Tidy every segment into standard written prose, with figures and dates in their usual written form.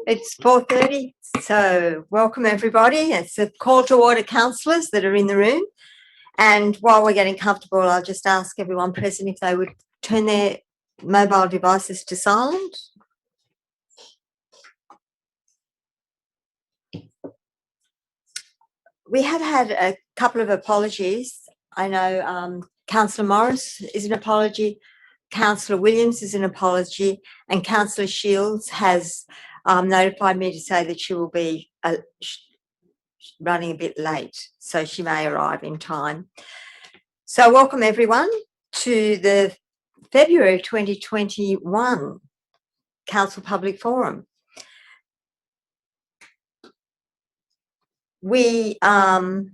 It's 4:30, so welcome everybody. It's a call to order, councillors that are in the room. And while we're getting comfortable, I'll just ask everyone present if they would turn their mobile devices to silent. We have had a couple of apologies. I know Councillor Morris is an apology, Councillor Williams is an apology, and Councillor Shields has notified me to say that she will be running a bit late, so she may arrive in time. So welcome everyone to the February 2021 Council Public Forum. We have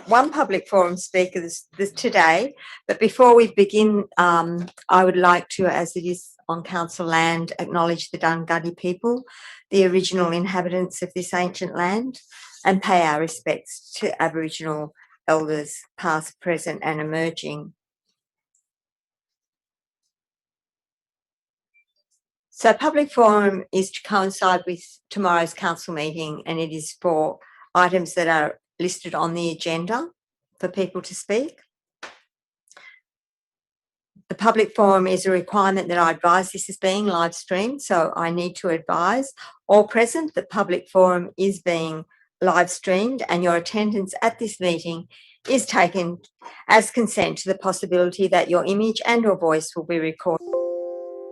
one public forum speaker this today, but before we begin, I would like to, as it is on council land, acknowledge the Dunghutti people, the original inhabitants of this ancient land, and pay our respects to Aboriginal elders past, present and emerging. So public forum is to coincide with tomorrow's council meeting, and it is for items that are listed on the agenda for people to speak. The public forum is a requirement that I advise this is being live streamed, so I need to advise all present that public forum is being live streamed, and your attendance at this meeting is taken as consent to the possibility that your image and or voice will be recorded,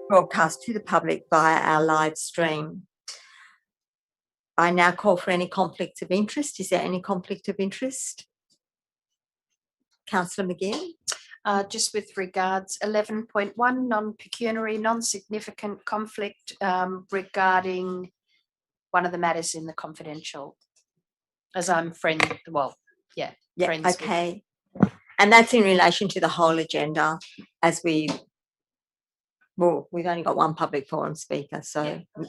broadcast to the public via our live stream. I now call for any conflicts of interest. Is there any conflict of interest? Councillor McGinn. Just with regards 11.1, non-pecuniary, non-significant conflict regarding one of the matters in the confidential, as I'm friends. Yeah, okay. And that's in relation to the whole agenda, as we've only got one public forum speaker, so yeah.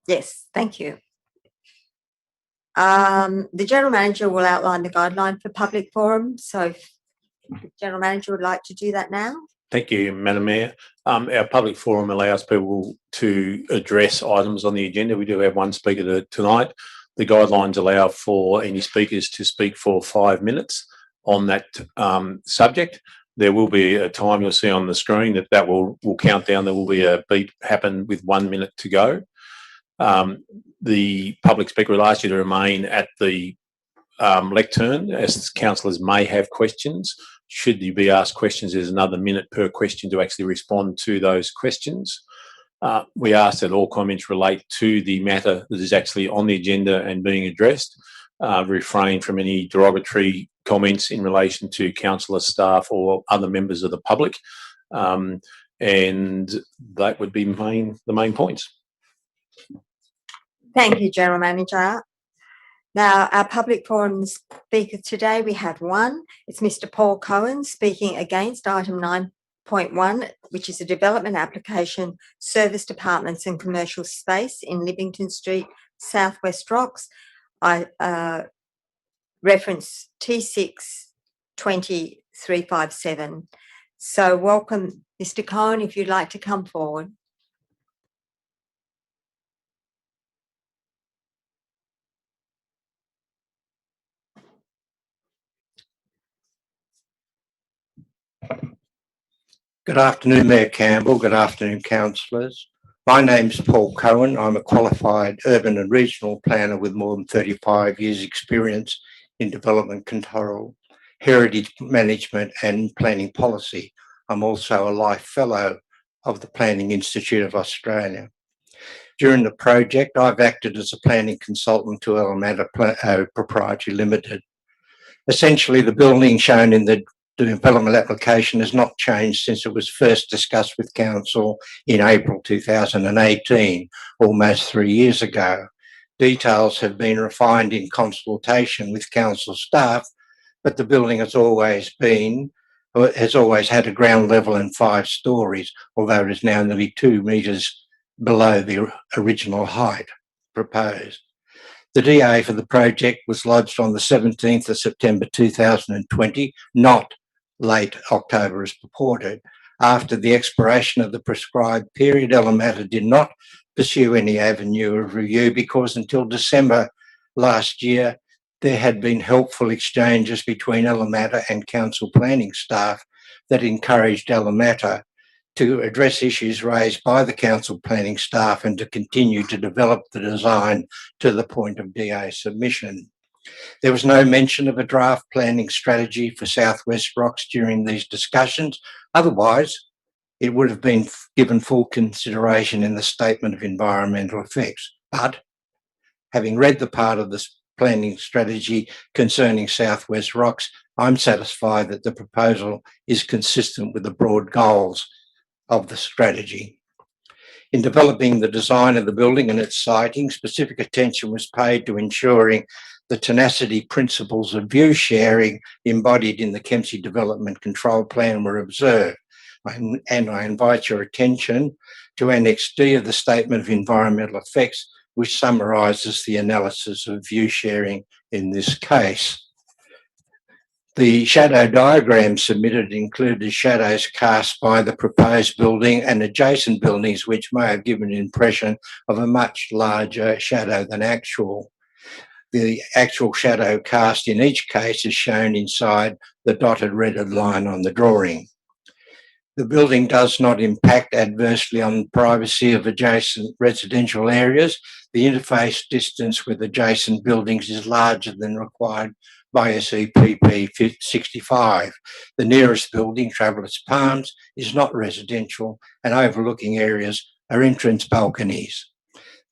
Yes, thank you. The General Manager will outline the guideline for public forum, so if the General Manager would like to do that now. Thank you, Madam Mayor. Our public forum allows people to address items on the agenda. We do have one speaker tonight. The guidelines allow for any speakers to speak for 5 minutes on that subject. There will be a time you'll see on the screen that will count down. There will be a beep happen with 1 minute to go. The public speaker will ask you to remain at the lectern, as councillors may have questions. Should you be asked questions, there's another minute per question to actually respond to those questions. We ask that all comments relate to the matter that is actually on the agenda and being addressed. Refrain from any derogatory comments in relation to councillor, staff or other members of the public. And that would be the main points. Thank you, General Manager. Now, our public forum speaker today, we have one. It's Mr. Paul Cohen speaking against item 9.1, which is a development application, service departments and commercial space in Livingston Street, Southwest Rocks. I reference T6 20357. So welcome, Mr. Cohen, if you'd like to come forward. Good afternoon, Mayor Campbell. Good afternoon, councillors. My name's Paul Cohen. I'm a qualified urban and regional planner with more than 35 years' experience in development control, heritage management and planning policy. I'm also a Life Fellow of the Planning Institute of Australia. During the project, I've acted as a planning consultant to Elementa Proprietary Limited. Essentially, the building shown in the development application has not changed since it was first discussed with Council in April 2018, almost 3 years ago. Details have been refined in consultation with Council staff, but the building has always had a ground level and 5 stories, although it is now nearly 2 metres below the original height proposed. The DA for the project was lodged on the 17th of September 2020, not late October as purported. After the expiration of the prescribed period, Elemata did not pursue any avenue of review because until December last year, there had been helpful exchanges between Elemata and council planning staff that encouraged Elemata to address issues raised by the council planning staff and to continue to develop the design to the point of DA submission. There was no mention of a draft planning strategy for Southwest Rocks during these discussions. Otherwise, it would have been given full consideration in the Statement of Environmental Effects. But having read the part of this planning strategy concerning Southwest Rocks, I'm satisfied that the proposal is consistent with the broad goals of the strategy. In developing the design of the building and its siting, specific attention was paid to ensuring the tenacity principles of view sharing embodied in the Kempsey Development Control Plan were observed. And I invite your attention to Annex D of the Statement of Environmental Effects, which summarises the analysis of view sharing in this case. The shadow diagram submitted included shadows cast by the proposed building and adjacent buildings, which may have given an impression of a much larger shadow than actual. The actual shadow cast in each case is shown inside the dotted red line on the drawing. The building does not impact adversely on the privacy of adjacent residential areas. The interface distance with adjacent buildings is larger than required by SEPP 65. The nearest building, Travellers Palms, is not residential, and overlooking areas are entrance balconies.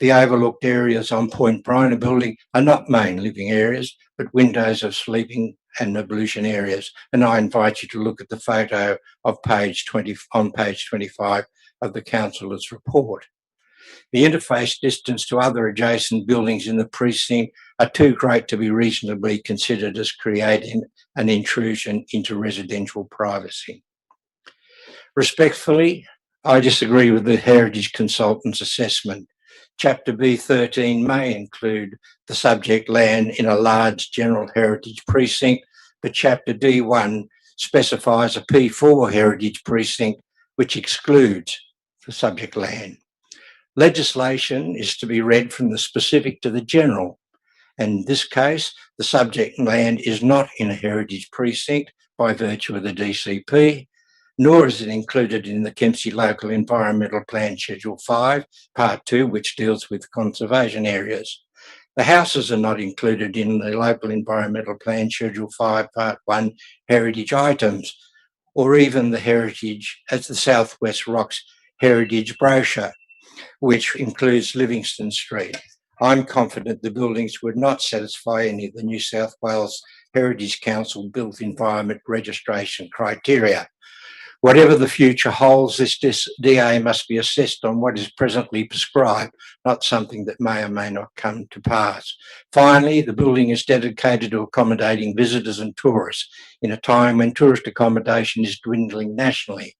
The overlooked areas on Point Bryna building are not main living areas, but windows of sleeping and ablution areas. And I invite you to look at the photo of page 25 of the councillor's report. The interface distance to other adjacent buildings in the precinct are too great to be reasonably considered as creating an intrusion into residential privacy. Respectfully, I disagree with the Heritage Consultant's assessment. Chapter B13 may include the subject land in a large general heritage precinct, but Chapter D1 specifies a P4 heritage precinct which excludes the subject land. Legislation is to be read from the specific to the general, and in this case, the subject land is not in a heritage precinct by virtue of the DCP, nor is it included in the Kempsey Local Environmental Plan Schedule 5, Part 2, which deals with conservation areas. The houses are not included in the Local Environmental Plan Schedule 5, Part 1 heritage items, or even the heritage as the Southwest Rocks heritage brochure, which includes Livingston Street. I'm confident the buildings would not satisfy any of the New South Wales Heritage Council built environment registration criteria. Whatever the future holds, this DA must be assessed on what is presently prescribed, not something that may or may not come to pass. Finally, the building is dedicated to accommodating visitors and tourists in a time when tourist accommodation is dwindling nationally.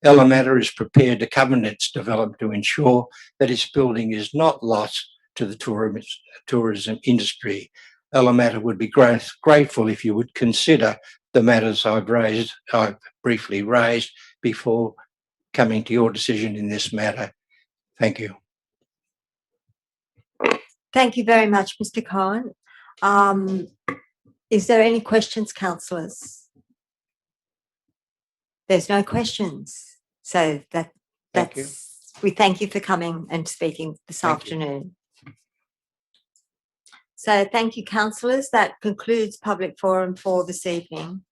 Elemata is prepared to covenant its development to ensure that its building is not lost to the tourism industry. Elemata would be grateful if you would consider the matters I've briefly raised before coming to your decision in this matter. Thank you. Thank you very much, Mr. Cohen. Is there any questions, councillors? There's no questions. So we thank you for coming and speaking this afternoon. So thank you, councillors. That concludes public forum for this evening.